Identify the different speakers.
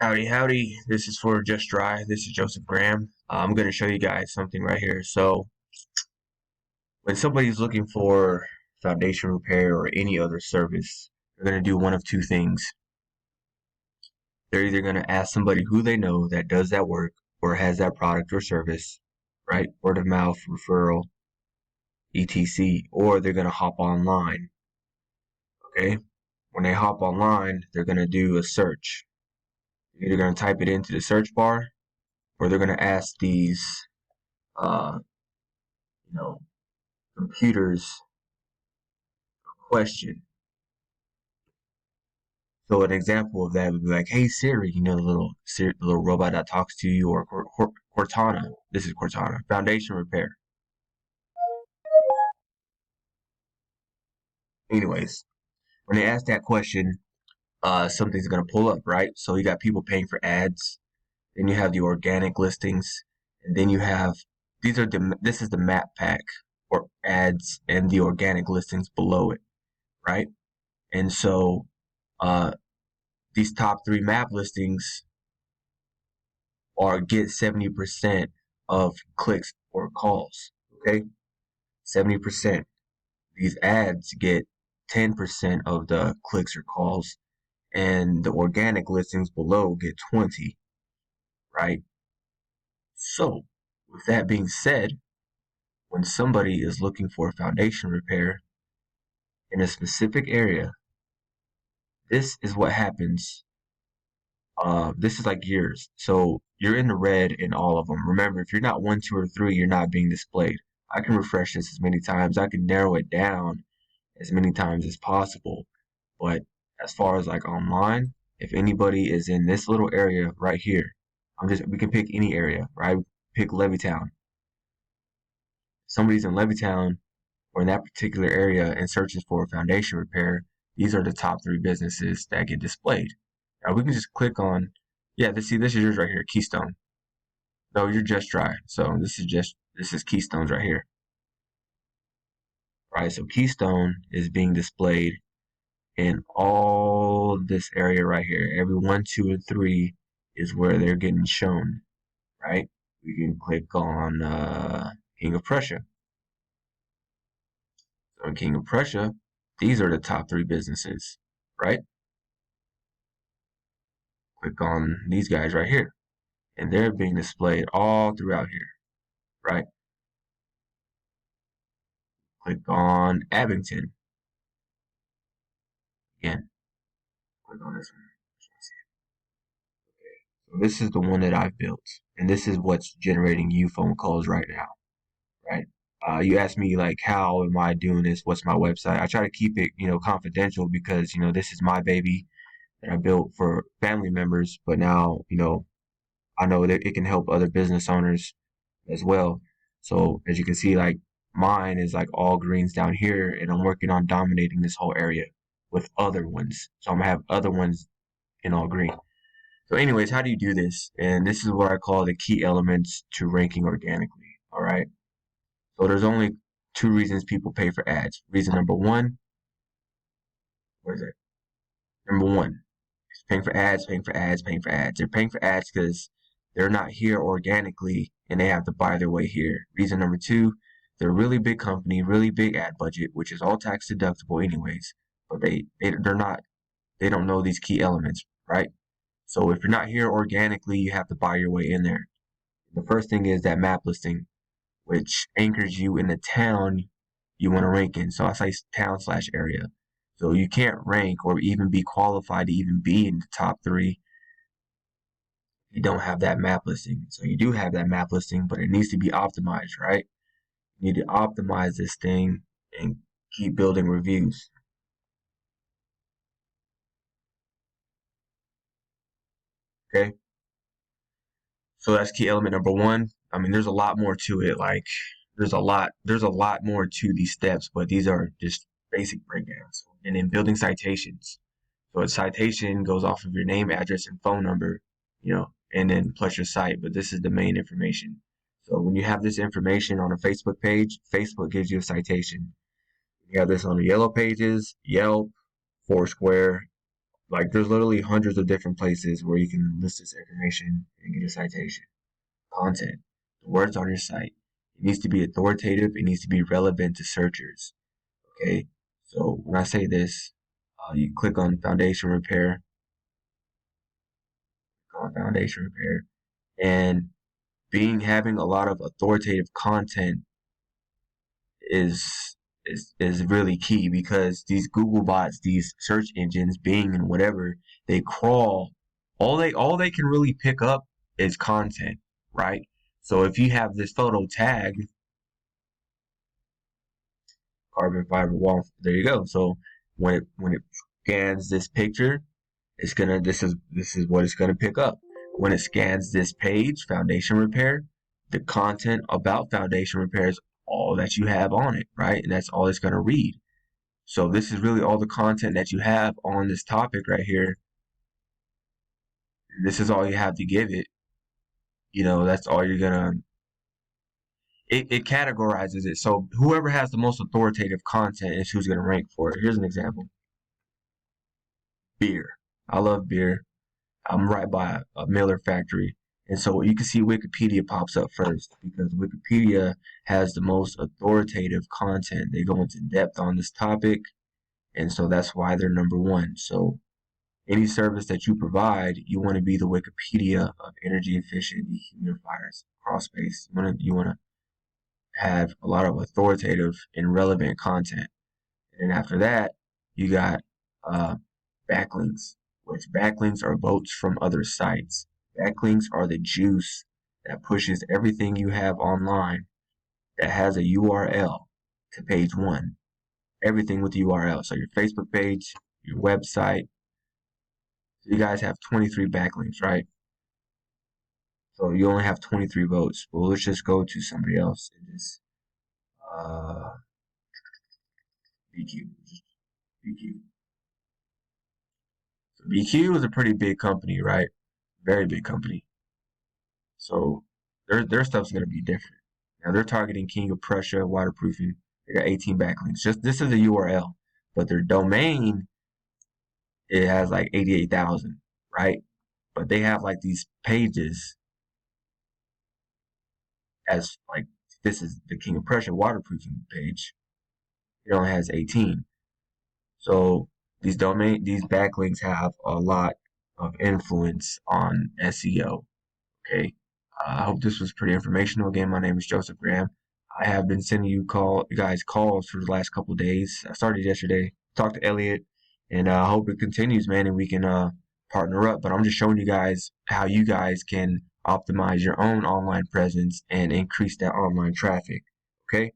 Speaker 1: Howdy, howdy. This is for Just Dry. This is Joseph Graham. I'm going to show you guys something right here. So, when somebody's looking for foundation repair or any other service, they're going to do one of two things. They're either going to ask somebody who they know that does that work or has that product or service, right? Word of mouth, referral, etc. Or they're going to hop online, okay? When they hop online, they're going to do a search. You're either going to type it into the search bar or they're going to ask these uh, you know, computers question. So an example of that would be like, "Hey Siri," the little robot that talks to you, or Cortana. This is Cortana. Foundation repair. Anyways, when they ask that question, something's gonna pull up, right? So you got people paying for ads. Then you have the organic listings, and then you have this is the map pack or ads and the organic listings below it, right? And so uh, these top three map listings or get 70% of clicks or calls. Okay, 70%. These ads get 10% of the clicks or calls, and the organic listings below get 20, right? So, with that being said, when somebody is looking for foundation repair in a specific area, this is what happens. This is like yours. So you're in the red in all of them. Remember, if you're not 1, 2, or 3, you're not being displayed. I can refresh this as many times. I can narrow it down as many times as possible. But as far as like online, if anybody is in this little area right here, we can pick any area, right? Pick Levittown. Somebody's in Levittown or in that particular area and searches for a foundation repair. These are the top 3 businesses that get displayed. Now we can just click on, yeah, this is yours right here, Keystone. No, you're Just Dry. So this is Keystone's right here. Right, so Keystone is being displayed in all this area right here. Every 1, 2, and 3 is where they're getting shown, right? We can click on King of Prussia. So in King of Prussia, these are the top 3 businesses, right? Click on these guys right here, and they're being displayed all throughout here, right? Click on Abington. Again, click on this one. So this is the one that I've built, and this is what's generating you phone calls right now, right? You ask me like, how am I doing this? What's my website? I try to keep it, confidential because, this is my baby that I built for family members, but now, I know that it can help other business owners as well. So as you can see, like mine is like all greens down here, and I'm working on dominating this whole area with other ones. So I'm gonna have other ones in all green. So anyways, how do you do this? And this is what I call the key elements to ranking organically. All right. So there's only 2 reasons people pay for ads. Reason number 1, where is it? Number 1 is paying for ads, paying for ads, paying for ads. They're paying for ads because they're not here organically and they have to buy their way here. Reason number 2, they're a really big company, really big ad budget, which is all tax deductible anyways. But they don't know these key elements, right? So if you're not here organically, you have to buy your way in there. The first thing is that map listing, which anchors you in the town you want to rank in. So I say town/area. So you can't rank or even be qualified to even be in the top 3 if you don't have that map listing. So you do have that map listing, but it needs to be optimized, right? You need to optimize this thing and keep building reviews. Okay? So that's key element number 1. I mean, there's a lot more to it. Like there's a lot more to these steps, but these are just basic breakdowns. And then building citations. So a citation goes off of your name, address, and phone number, and then plus your site. But this is the main information. So when you have this information on a Facebook page, Facebook gives you a citation. You have this on the yellow pages, Yelp, Foursquare, Like there's literally hundreds of different places where you can list this information and get a citation. Content. The words on your site. It needs to be authoritative. It needs to be relevant to searchers. Okay. So when I say this, you click on foundation repair, and having a lot of authoritative content is is really key because these Google bots, these search engines, Bing and whatever, they crawl. All they can really pick up is content, right? So if you have this photo tag, carbon fiber wall, there you go. So when it scans this picture, it's gonna this is what it's gonna pick up. When it scans this page, foundation repair, the content about foundation repair is all that you have on it, right? And that's all it's gonna read. So this is really all the content that you have on this topic right here. This is all you have to give it. That's all you're gonna. It categorizes it. So whoever has the most authoritative content is who's gonna rank for it. Here's an example: beer. I love beer. I'm right by a Miller factory. And so you can see Wikipedia pops up first because Wikipedia has the most authoritative content. They go into depth on this topic. And so that's why they're number one. So any service that you provide, you want to be the Wikipedia of energy efficient dehumidifiers cross space. You want to have a lot of authoritative and relevant content. And after that, you got backlinks, which backlinks are votes from other sites. Backlinks are the juice that pushes everything you have online that has a URL to page one. Everything with the URL. So your Facebook page, your website. So you guys have 23 backlinks, right? So you only have 23 votes. Well, let's just go to somebody else and just BQ. BQ. So BQ is a pretty big company, right? Very big company. So their stuff's gonna be different. Now they're targeting King of Prussia, waterproofing. They got 18 backlinks. Just this is a URL, but their domain it has like 88,000, right? But they have like these pages as like this is the King of Prussia waterproofing page. It only has 18. So these backlinks have a lot of influence on SEO. Okay. I hope this was pretty informational. Again, my name is Joseph Graham. I have been sending you guys calls for the last couple of days. I started yesterday. Talked to Elliot, and I hope it continues, man, and we can partner up. But I'm just showing you guys how you guys can optimize your own online presence and increase that online traffic. Okay.